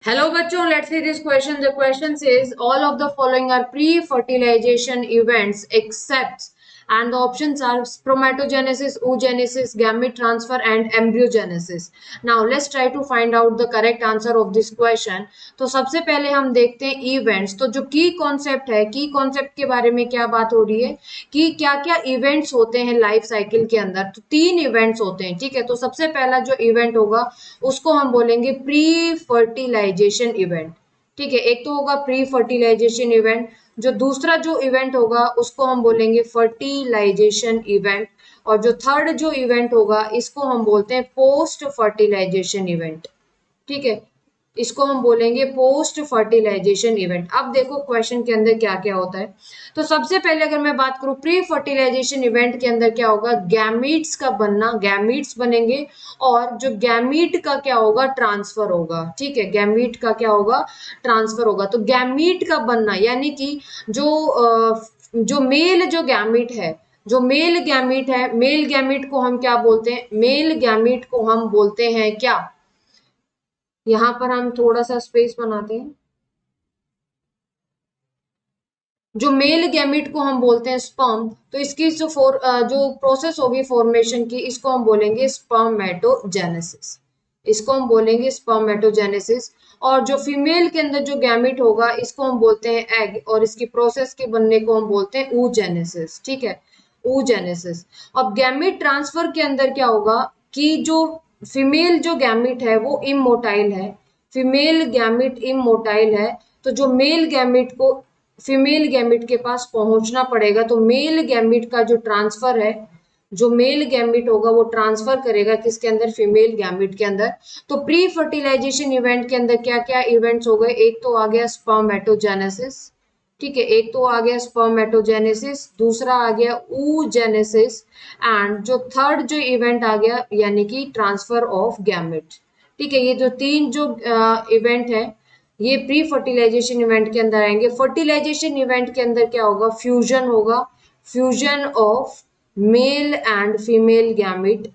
Hello bachcho, let's see this question. The question says all of the following are pre-fertilization events except, and the options are spermatogenesis, oogenesis, gamete transfer and embryogenesis. Now let's try to find out the correct answer of this question. तो सबसे पहले हम देखते हैं events. तो जो की concept है, की कॉन्सेप्ट के बारे में क्या बात हो रही है कि क्या क्या इवेंट्स होते हैं लाइफ साइकिल के अंदर. तो तीन इवेंट्स होते हैं, ठीक है. तो सबसे पहला जो इवेंट होगा उसको हम बोलेंगे प्री फर्टिलाइजेशन इवेंट. ठीक है, एक तो होगा प्री फर्टिलाइजेशन इवेंट. जो दूसरा जो इवेंट होगा उसको हम बोलेंगे फर्टिलाइजेशन इवेंट. और जो थर्ड जो इवेंट होगा इसको हम बोलते हैं पोस्ट फर्टिलाइजेशन इवेंट. ठीक है, इसको हम बोलेंगे पोस्ट फर्टिलाइजेशन इवेंट. अब देखो क्वेश्चन के अंदर क्या क्या होता है. तो सबसे पहले अगर मैं बात करूं प्री फर्टिलाइजेशन इवेंट के अंदर क्या होगा, गैमीट्स का बनना, गैमीट्स बनेंगे और जो गैमीट का क्या होगा, ट्रांसफर होगा. ठीक है, गैमीट का क्या होगा, ट्रांसफर होगा. तो गैमीट का बनना यानी कि जो मेल जो गैमीट है, जो मेल गैमीट है, मेल गैमीट को हम क्या बोलते हैं, मेल गैमीट को हम बोलते हैं क्या. यहां पर हम थोड़ा सा स्पेस बनाते हैं. जो मेल गैमिट को हम बोलते हैं स्पर्म. तो इसकी जो प्रोसेस होगी फॉर्मेशन की, इसको हम बोलेंगे स्पर्मेटोजेनेसिस. इसको हम बोलेंगे स्पर्मेटोजेनेसिस. और जो फीमेल के अंदर जो गैमिट होगा इसको हम बोलते हैं एग, और इसकी प्रोसेस के बनने को हम बोलते हैं oogenesis. ठीक है, oogenesis. अब गैमिट ट्रांसफर के अंदर क्या होगा कि जो फीमेल जो गैमिट है वो इमोटाइल है, फीमेल गैमिट इमोटाइल है. तो जो मेल गैमिट को फीमेल गैमिट के पास पहुंचना पड़ेगा. तो मेल गैमिट का जो ट्रांसफर है, जो मेल गैमिट होगा वो ट्रांसफर करेगा किसके अंदर, फीमेल गैमिट के अंदर. तो प्री फर्टिलाइजेशन इवेंट के अंदर क्या क्या इवेंट्स हो गए, एक तो आ गया स्पर्मेटोजेनेसिस. ठीक है, एक तो आ गया स्पर्मेटोजेनेसिस, दूसरा आ गया oogenesis, एंड जो थर्ड जो इवेंट आ गया यानी कि ट्रांसफर ऑफ गैमिट. ठीक है, ये जो तीन जो इवेंट है ये प्री फर्टिलाइजेशन इवेंट के अंदर आएंगे. फर्टिलाइजेशन इवेंट के अंदर क्या होगा, फ्यूजन होगा, fusion of male and female gamete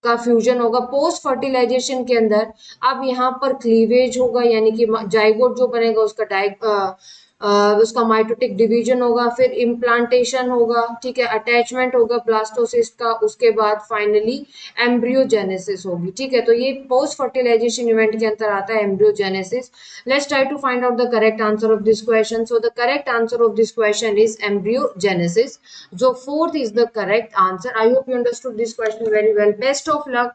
का फ्यूजन होगा. पोस्ट फर्टिलाइजेशन के अंदर अब यहाँ पर क्लीवेज होगा यानी कि जाइगोट जो बनेगा उसका माइटोटिक डिवीजन होगा, फिर इम्प्लांटेशन होगा. ठीक है, अटैचमेंट होगा ब्लास्टोसिस्ट का, उसके बाद फाइनली एम्ब्रियोजेनेसिस होगी. ठीक है, तो ये पोस्ट फर्टिलाइजेशन इवेंट के अंदर आता है embryogenesis. Let's try to find out the correct answer of this question. So the correct answer of this question is embryogenesis. So fourth is the correct answer. I hope you understood this question very well. Best of luck.